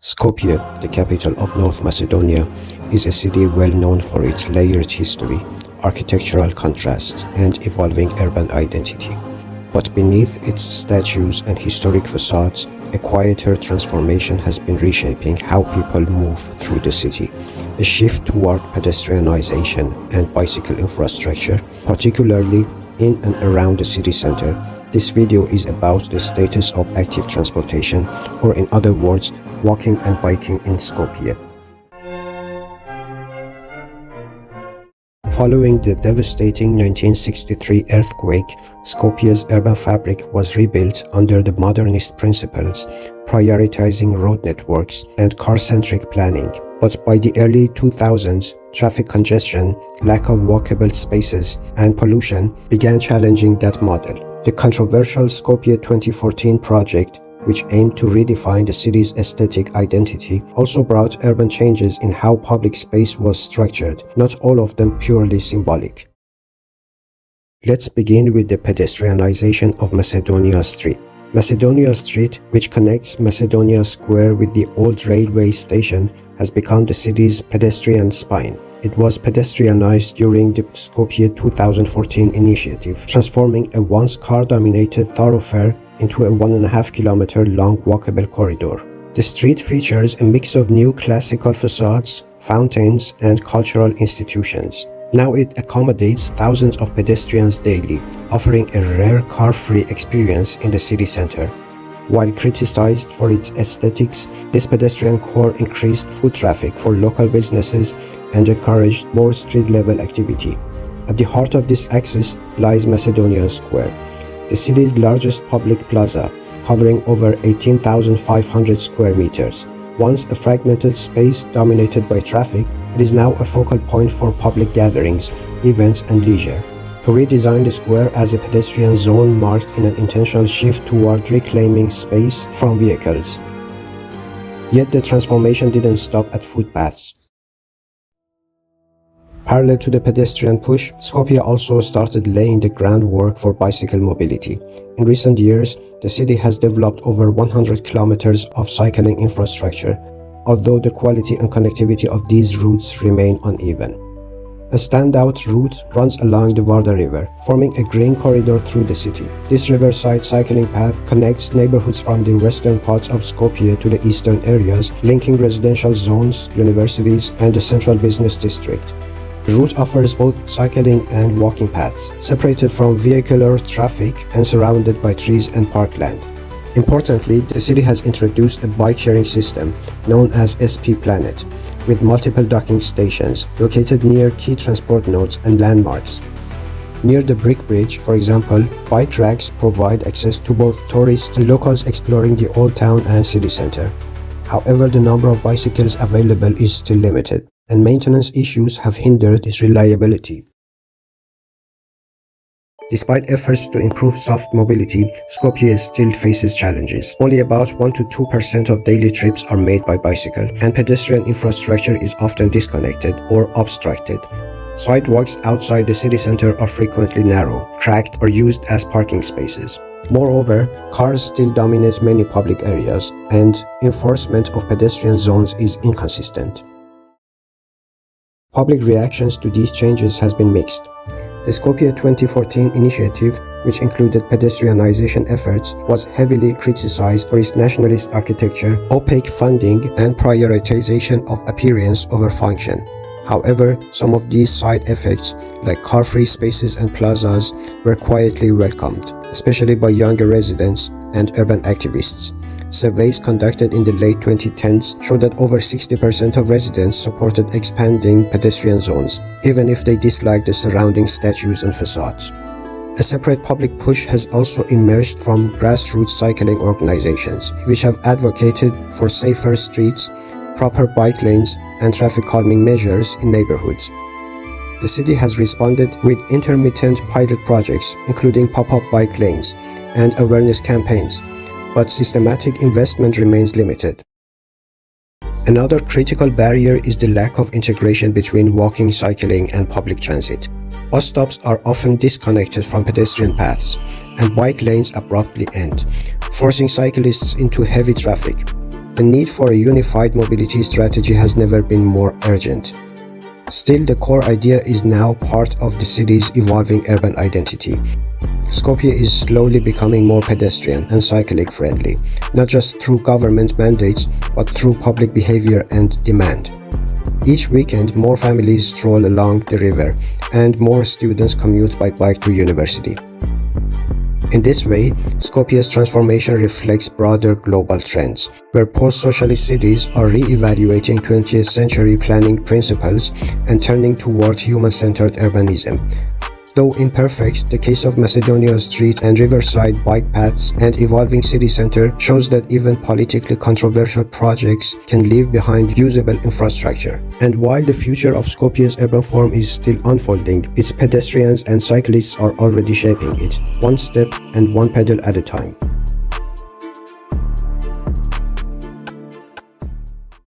Skopje, the capital of North Macedonia, is a city well known for its layered history, architectural contrasts, and evolving urban identity. But beneath its statues and historic facades, a quieter transformation has been reshaping how people move through the city. A shift toward pedestrianization and bicycle infrastructure, particularly in and around the city center. This video is about the status of active transportation, or in other words, walking and biking in Skopje. Following the devastating 1963 earthquake, Skopje's urban fabric was rebuilt under the modernist principles, prioritizing road networks and car-centric planning. But by the early 2000s, traffic congestion, lack of walkable spaces, and pollution began challenging that model. The controversial Skopje 2014 project, which aimed to redefine the city's aesthetic identity, also brought urban changes in how public space was structured, not all of them purely symbolic. Let's begin with the pedestrianization of Macedonia Street. Macedonia Street, which connects Macedonia Square with the old railway station, has become the city's pedestrian spine. It was pedestrianized during the Skopje 2014 initiative, transforming a once car-dominated thoroughfare into a 1.5-kilometer long walkable corridor. The street features a mix of new classical facades, fountains, and cultural institutions. Now it accommodates thousands of pedestrians daily, offering a rare car-free experience in the city center. While criticized for its aesthetics, this pedestrian core increased foot traffic for local businesses and encouraged more street-level activity. At the heart of this axis lies Macedonia Square, the city's largest public plaza, covering over 18,500 square meters. Once a fragmented space dominated by traffic, it is now a focal point for public gatherings, events, and leisure. To redesign the square as a pedestrian zone marked in an intentional shift toward reclaiming space from vehicles. Yet the transformation didn't stop at footpaths. Parallel to the pedestrian push, Skopje also started laying the groundwork for bicycle mobility. In recent years, the city has developed over 100 kilometers of cycling infrastructure, although the quality and connectivity of these routes remain uneven. A standout route runs along the Varda River, forming a green corridor through the city. This riverside cycling path connects neighborhoods from the western parts of Skopje to the eastern areas, linking residential zones, universities, and the central business district. The route offers both cycling and walking paths, separated from vehicular traffic and surrounded by trees and parkland. Importantly, the city has introduced a bike-sharing system known as SP Planet, with multiple docking stations located near key transport nodes and landmarks. Near the Brick Bridge, for example, bike racks provide access to both tourists and locals exploring the old town and city center. However, the number of bicycles available is still limited, and maintenance issues have hindered its reliability. Despite efforts to improve soft mobility, Skopje still faces challenges. Only about 1 to 2% of daily trips are made by bicycle, and pedestrian infrastructure is often disconnected or obstructed. Sidewalks outside the city center are frequently narrow, cracked, or used as parking spaces. Moreover, cars still dominate many public areas, and enforcement of pedestrian zones is inconsistent. Public reactions to these changes has been mixed. The Skopje 2014 initiative, which included pedestrianization efforts, was heavily criticized for its nationalist architecture, opaque funding, and prioritization of appearance over function. However, some of these side effects, like car-free spaces and plazas, were quietly welcomed, especially by younger residents and urban activists. Surveys conducted in the late 2010s showed that over 60% of residents supported expanding pedestrian zones, even if they disliked the surrounding statues and facades. A separate public push has also emerged from grassroots cycling organizations, which have advocated for safer streets, proper bike lanes, and traffic calming measures in neighborhoods. The city has responded with intermittent pilot projects, including pop-up bike lanes and awareness campaigns, but systematic investment remains limited. Another critical barrier is the lack of integration between walking, cycling, and public transit. Bus stops are often disconnected from pedestrian paths, and bike lanes abruptly end, forcing cyclists into heavy traffic. The need for a unified mobility strategy has never been more urgent. Still, the core idea is now part of the city's evolving urban identity. Skopje is slowly becoming more pedestrian and cyclic friendly, not just through government mandates, but through public behavior and demand. Each weekend, more families stroll along the river, and more students commute by bike to university. In this way, Skopje's transformation reflects broader global trends, where post-socialist cities are re-evaluating 20th century planning principles and turning toward human-centered urbanism. Though imperfect, the case of Macedonia's street and riverside bike paths and evolving city center shows that even politically controversial projects can leave behind usable infrastructure. And while the future of Skopje's urban form is still unfolding, its pedestrians and cyclists are already shaping it, one step and one pedal at a time.